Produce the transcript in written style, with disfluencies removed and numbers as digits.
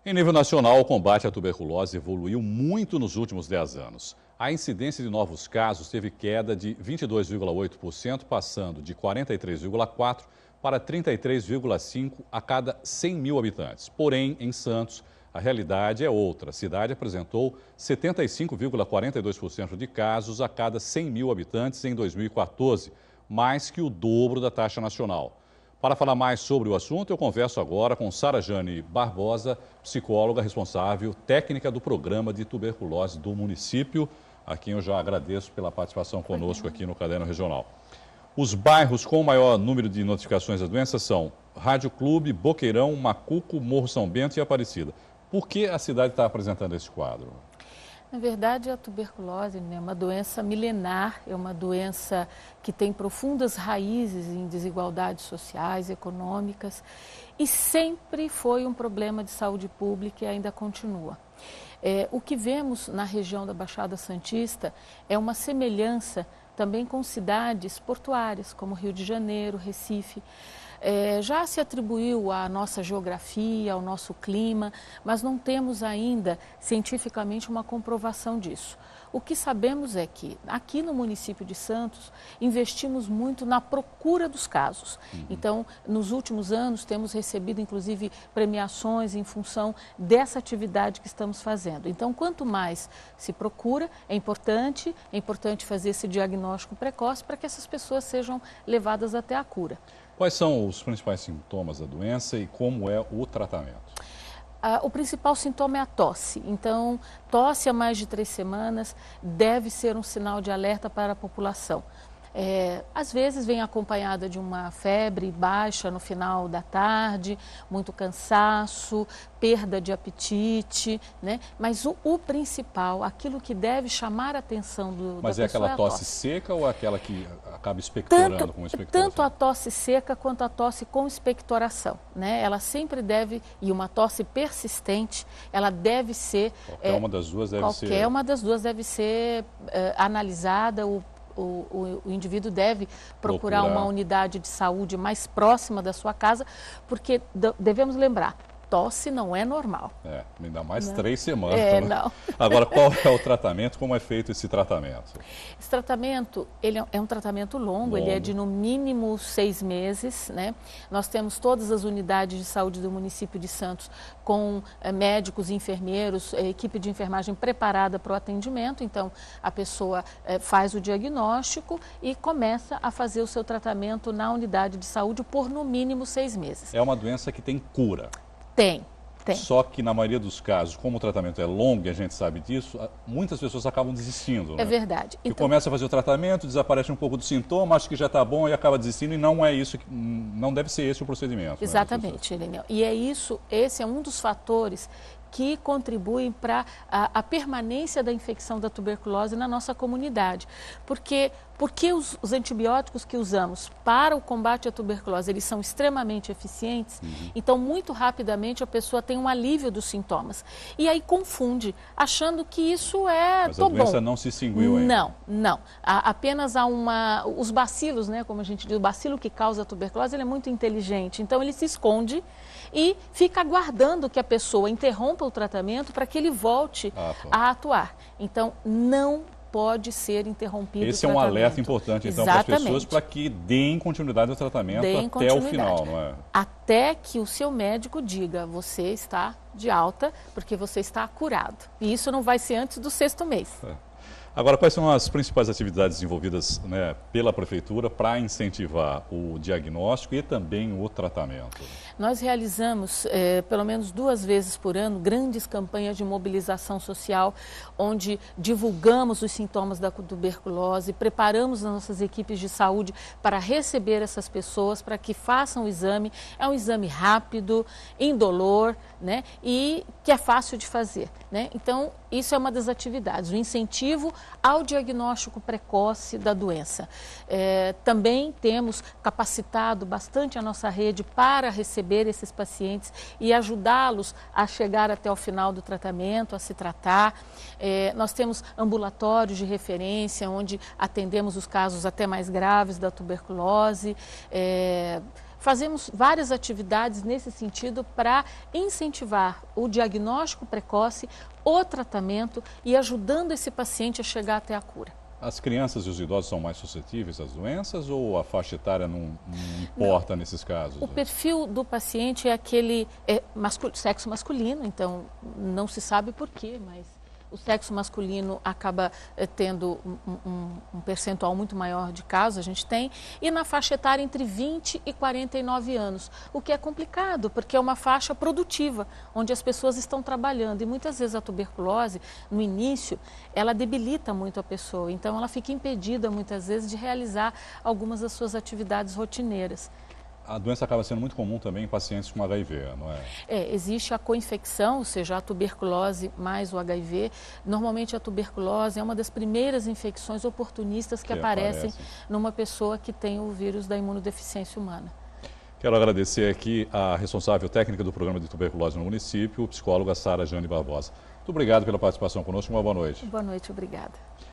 Em nível nacional, o combate à tuberculose evoluiu muito nos últimos 10 anos. A incidência de novos casos teve queda de 22,8%, passando de 43,4 para 33,5 a cada 100 mil habitantes. Porém, em Santos, a realidade é outra. A cidade apresentou 75,42% de casos a cada 100 mil habitantes em 2014, mais que o dobro da taxa nacional. Para falar mais sobre o assunto, eu converso agora com Sara Jane Barbosa, psicóloga responsável, técnica do programa de tuberculose do município, a quem eu já agradeço pela participação conosco aqui no Caderno Regional. Os bairros com o maior número de notificações da doença são Rádio Clube, Boqueirão, Macuco, Morro São Bento e Aparecida. Por que a cidade está apresentando esse quadro? Na verdade, a tuberculose é uma doença milenar, é uma doença que tem profundas raízes em desigualdades sociais, econômicas, e sempre foi um problema de saúde pública e ainda continua. O que vemos na região da Baixada Santista é uma semelhança também com cidades portuárias, como Rio de Janeiro, Recife. Já se atribuiu à nossa geografia, ao nosso clima, mas não temos ainda cientificamente uma comprovação disso. O que sabemos é que aqui no município de Santos investimos muito na procura dos casos. Então, nos últimos anos temos recebido inclusive premiações em função dessa atividade que estamos fazendo. Então, quanto mais se procura, é importante fazer esse diagnóstico precoce para que essas pessoas sejam levadas até a cura. Quais são os principais sintomas da doença e como é o tratamento? O principal sintoma é a tosse. Então, tosse há mais de 3 semanas deve ser um sinal de alerta para a população. Às vezes vem acompanhada de uma febre baixa no final da tarde, muito cansaço, perda de apetite, né? Mas o principal, aquilo que deve chamar a atenção da pessoa Mas é aquela tosse seca ou aquela que acaba expectorando com expectoração? Tanto a tosse seca quanto a tosse com expectoração, né? Ela sempre deve, e uma tosse persistente, ela deve ser... Qualquer uma das duas deve ser analisada. O indivíduo deve procurar uma unidade de saúde mais próxima da sua casa, porque devemos lembrar, tosse não é normal. Ainda mais 3 semanas. Não. Agora, qual é o tratamento? Como é feito esse tratamento? Esse tratamento, ele é um tratamento longo, ele é de no mínimo 6 meses, né? Nós temos todas as unidades de saúde do município de Santos com médicos e enfermeiros, equipe de enfermagem preparada para o atendimento. Então, a pessoa faz o diagnóstico e começa a fazer o seu tratamento na unidade de saúde por no mínimo 6 meses. É uma doença que tem cura? Tem. Só que na maioria dos casos, como o tratamento é longo e a gente sabe disso, muitas pessoas acabam desistindo. É verdade. Então, começa a fazer o tratamento, desaparece um pouco do sintoma, acha que já está bom e acaba desistindo, e não é isso, não deve ser esse o procedimento. Exatamente, Elenel. E esse é um dos fatores que contribuem para a permanência da infecção da tuberculose na nossa comunidade. Porque os antibióticos que usamos para o combate à tuberculose, eles são extremamente eficientes, então muito rapidamente a pessoa tem um alívio dos sintomas. E aí confunde, achando que isso Mas a doença não se extinguiu ainda? Não. Apenas há os bacilos, né, como a gente diz, o bacilo que causa a tuberculose, ele é muito inteligente, então ele se esconde e fica aguardando que a pessoa interrompa o tratamento para que ele volte a atuar. Então, não pode ser interrompido o tratamento. Esse é um alerta importante, então, para as pessoas, para que deem continuidade ao tratamento até o final, não é? Até que o seu médico diga, você está de alta, porque você está curado. E isso não vai ser antes do 6º mês. Agora, quais são as principais atividades desenvolvidas, né, pela Prefeitura para incentivar o diagnóstico e também o tratamento? Nós realizamos, pelo menos 2 vezes por ano, grandes campanhas de mobilização social, onde divulgamos os sintomas da tuberculose, preparamos as nossas equipes de saúde para receber essas pessoas, para que façam o exame. É um exame rápido, indolor, né, e que é fácil de fazer, né? Então, isso é uma das atividades, o incentivo ao diagnóstico precoce da doença. Também temos capacitado bastante a nossa rede para receber esses pacientes e ajudá-los a chegar até o final do tratamento, a se tratar. Nós temos ambulatórios de referência, onde atendemos os casos até mais graves da tuberculose. fazemos várias atividades nesse sentido para incentivar o diagnóstico precoce, o tratamento e ajudando esse paciente a chegar até a cura. As crianças e os idosos são mais suscetíveis às doenças ou a faixa etária não importa nesses casos? O perfil do paciente é aquele sexo masculino, então não se sabe por quê, mas o sexo masculino acaba tendo um percentual muito maior de casos, a gente tem, e na faixa etária entre 20 e 49 anos, o que é complicado, porque é uma faixa produtiva, onde as pessoas estão trabalhando, e muitas vezes a tuberculose, no início, ela debilita muito a pessoa, então ela fica impedida, muitas vezes, de realizar algumas das suas atividades rotineiras. A doença acaba sendo muito comum também em pacientes com HIV, não é? Existe a coinfecção, ou seja, a tuberculose mais o HIV. Normalmente a tuberculose é uma das primeiras infecções oportunistas que aparecem numa pessoa que tem o vírus da imunodeficiência humana. Quero agradecer aqui a responsável técnica do programa de tuberculose no município, psicóloga Sarajane Barbosa. Muito obrigado pela participação conosco, uma boa noite. Boa noite, obrigada.